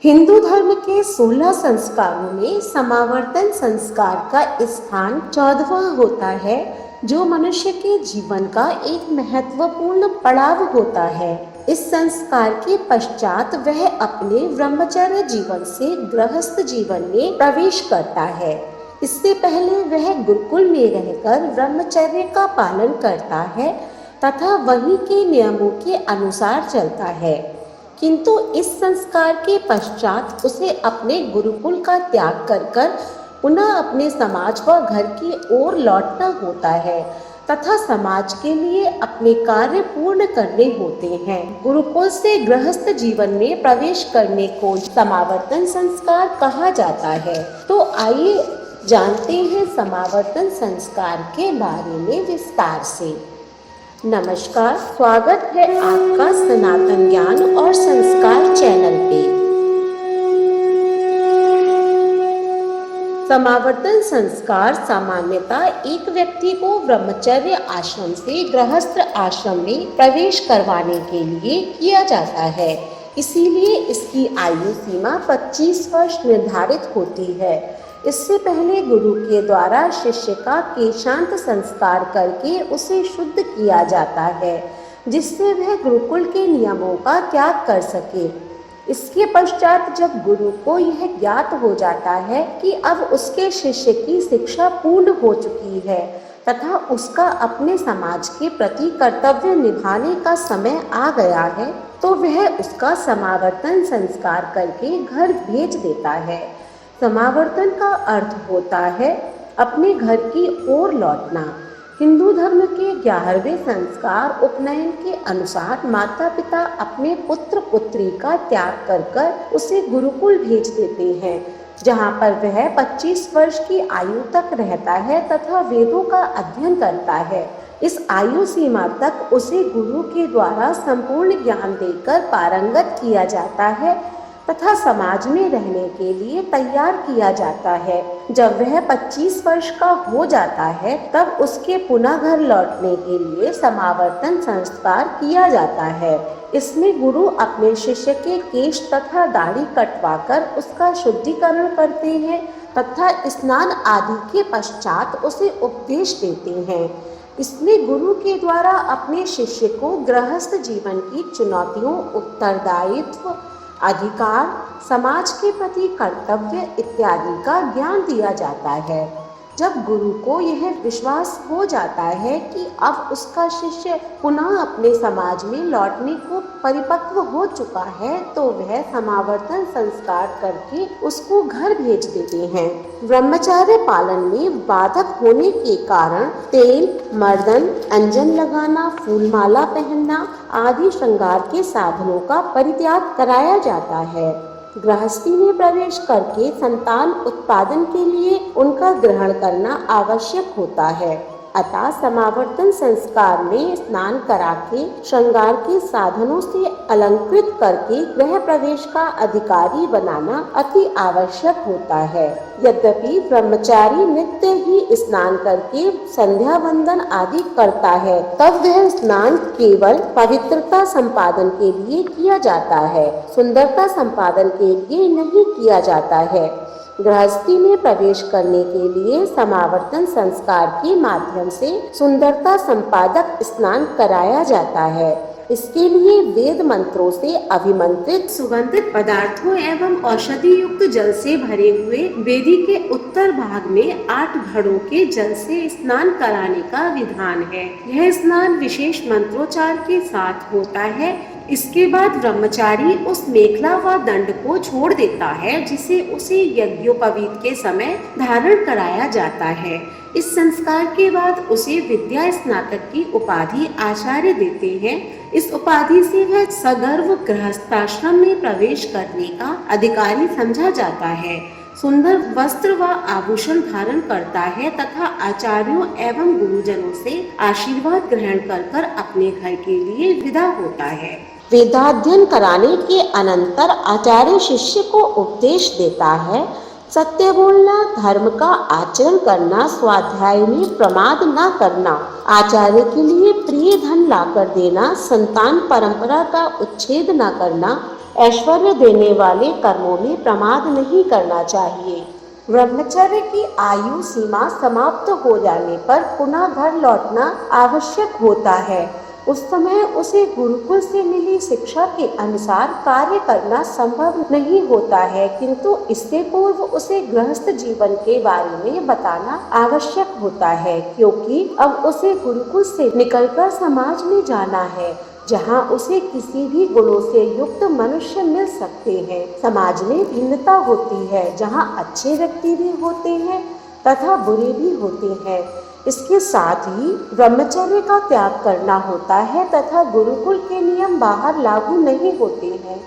हिंदू धर्म के 16 संस्कारों में समावर्तन संस्कार का स्थान 14वां होता है, जो मनुष्य के जीवन का एक महत्वपूर्ण पड़ाव होता है। इस संस्कार के पश्चात वह अपने ब्रह्मचर्य जीवन से गृहस्थ जीवन में प्रवेश करता है। इससे पहले वह गुरुकुल में रहकर ब्रह्मचर्य का पालन करता है तथा वहीं के नियमों के अनुसार चलता है, किंतु इस संस्कार के पश्चात उसे अपने गुरुकुल का त्याग कर पुनः अपने समाज व घर की ओर लौटना होता है तथा समाज के लिए अपने कार्य पूर्ण करने होते हैं। गुरुकुल से गृहस्थ जीवन में प्रवेश करने को समावर्तन संस्कार कहा जाता है। तो आइए जानते हैं समावर्तन संस्कार के बारे में विस्तार से। नमस्कार, स्वागत है आपका सनातन ज्ञान और संस्कार चैनल पे। समावर्तन संस्कार सामान्यतः एक व्यक्ति को ब्रह्मचर्य आश्रम से गृहस्थ आश्रम में प्रवेश करवाने के लिए किया जाता है। इसीलिए इसकी आयु सीमा 25 वर्ष निर्धारित होती है। इससे पहले गुरु के द्वारा शिष्य का केशांत संस्कार करके उसे शुद्ध किया जाता है, जिससे वह गुरुकुल के नियमों का त्याग कर सके। इसके पश्चात जब गुरु को यह ज्ञात हो जाता है कि अब उसके शिष्य की शिक्षा पूर्ण हो चुकी है तथा उसका अपने समाज के प्रति कर्तव्य निभाने का समय आ गया है, तो वह उसका समावर्तन संस्कार करके घर भेज देता है। समावर्तन का अर्थ होता है अपने घर की ओर लौटना। हिंदू धर्म के 11वें संस्कार उपनयन के अनुसार माता पिता अपने पुत्र पुत्री का त्याग कर उसे गुरुकुल भेज देते हैं, जहाँ पर वह 25 वर्ष की आयु तक रहता है तथा वेदों का अध्ययन करता है। इस आयु सीमा तक उसे गुरु के द्वारा संपूर्ण ज्ञान देकर पारंगत किया जाता है तथा समाज में रहने के लिए तैयार किया जाता है। जब वह 25 वर्ष का हो जाता है, तब उसके पुनः घर लौटने के लिए समावर्तन संस्कार किया जाता है। इसमें गुरु अपने शिष्य के केश तथा दाढ़ी कटवाकर उसका शुद्धिकरण करते हैं तथा स्नान आदि के पश्चात उसे उपदेश देते हैं। इसमें गुरु के द्वारा अपने शिष्य को गृहस्थ जीवन की चुनौतियों, उत्तरदायित्व, अधिकार, समाज के प्रति कर्तव्य इत्यादि का ज्ञान दिया जाता है। जब गुरु को यह विश्वास हो जाता है कि अब उसका शिष्य पुनः अपने समाज में लौटने को परिपक्व हो चुका है, तो वह समावर्तन संस्कार करके उसको घर भेज देते हैं। ब्रह्मचर्य पालन में बाधक होने के कारण तेल, मर्दन, अंजन लगाना, फूलमाला पहनना आदि श्रृंगार के साधनों का परित्याग कराया जाता है। गृहस्थी में प्रवेश करके संतान उत्पादन के लिए उनका ग्रहण करना आवश्यक होता है। अतः समावर्तन संस्कार में स्नान करा के श्रृंगार के साधनों से अलंकृत करके गृह प्रवेश का अधिकारी बनाना अति आवश्यक होता है। यद्यपि ब्रह्मचारी नित्य ही स्नान करके संध्या वंदन आदि करता है, तब वह स्नान केवल पवित्रता संपादन के लिए किया जाता है, सुंदरता संपादन के लिए नहीं किया जाता है। गृहस्थी में प्रवेश करने के लिए समावर्तन संस्कार के माध्यम से सुंदरता संपादक स्नान कराया जाता है। इसके लिए वेद मंत्रों से अभिमंत्रित सुगंधित पदार्थों एवं औषधि युक्त जल से भरे हुए वेदी के उत्तर भाग में 8 घड़ों के जल से स्नान कराने का विधान है। यह स्नान विशेष मंत्रोच्चार के साथ होता है। इसके बाद ब्रह्मचारी उस मेखला व दंड को छोड़ देता है, जिसे उसे यज्ञोपवीत के समय धारण कराया जाता है। इस संस्कार के बाद उसे विद्या स्नातक की उपाधि आचार्य देते हैं। इस उपाधि से वह सगर्व गृहस्थाश्रम में प्रवेश करने का अधिकारी समझा जाता है। सुंदर वस्त्र व आभूषण धारण करता है तथा आचार्यों एवं गुरुजनों से आशीर्वाद ग्रहण कर अपने घर के लिए विदा होता है। वेदाध्ययन कराने के अनंतर आचार्य शिष्य को उपदेश देता है सत्य बोलना, धर्म का आचरण करना, स्वाध्याय में प्रमाद न करना, आचार्य के लिए प्रिय धन लाकर देना, संतान परंपरा का उच्छेद न करना, ऐश्वर्य देने वाले कर्मों में प्रमाद नहीं करना चाहिए। ब्रह्मचर्य की आयु सीमा समाप्त हो जाने पर पुनः घर लौटना आवश्यक होता है। उस समय उसे गुरुकुल से मिली शिक्षा के अनुसार कार्य करना संभव नहीं होता है, किंतु इससे पूर्व उसे गृहस्थ जीवन के बारे में बताना आवश्यक होता है, क्योंकि अब उसे गुरुकुल से निकलकर समाज में जाना है, जहाँ उसे किसी भी गुणों से युक्त मनुष्य मिल सकते हैं। समाज में भिन्नता होती है, जहाँ अच्छे व्यक्ति भी होते हैं तथा बुरे भी होते हैं। इसके साथ ही ब्रह्मचर्य का त्याग करना होता है तथा गुरुकुल के नियम बाहर लागू नहीं होते हैं।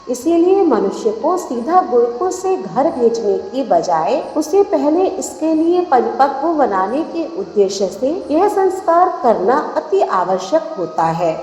इसीलिए मनुष्य को सीधा गुरुकुल से घर भेजने की बजाय उसे पहले इसके लिए परिपक्व बनाने के उद्देश्य से यह संस्कार करना अति आवश्यक होता है,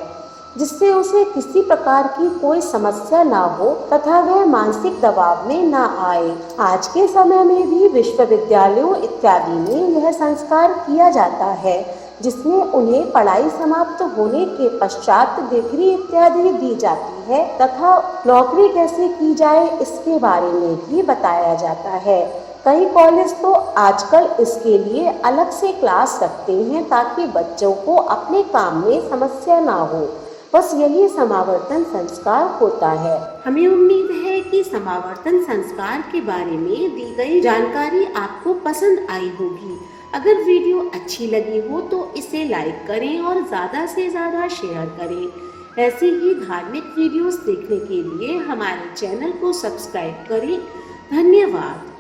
जिससे उसे किसी प्रकार की कोई समस्या ना हो तथा वह मानसिक दबाव में ना आए। आज के समय में भी विश्वविद्यालयों इत्यादि में यह संस्कार किया जाता है, जिसमें उन्हें पढ़ाई समाप्त होने के पश्चात डिग्री इत्यादि दी जाती है तथा नौकरी कैसे की जाए इसके बारे में भी बताया जाता है। कई कॉलेज तो आजकल इसके लिए अलग से क्लास रखते हैं ताकि बच्चों को अपने काम में समस्या ना हो। बस यही समावर्तन संस्कार होता है। हमें उम्मीद है कि समावर्तन संस्कार के बारे में दी गई जानकारी आपको पसंद आई होगी। अगर वीडियो अच्छी लगी हो तो इसे लाइक करें और ज़्यादा से ज़्यादा शेयर करें। ऐसे ही धार्मिक वीडियोस देखने के लिए हमारे चैनल को सब्सक्राइब करें। धन्यवाद।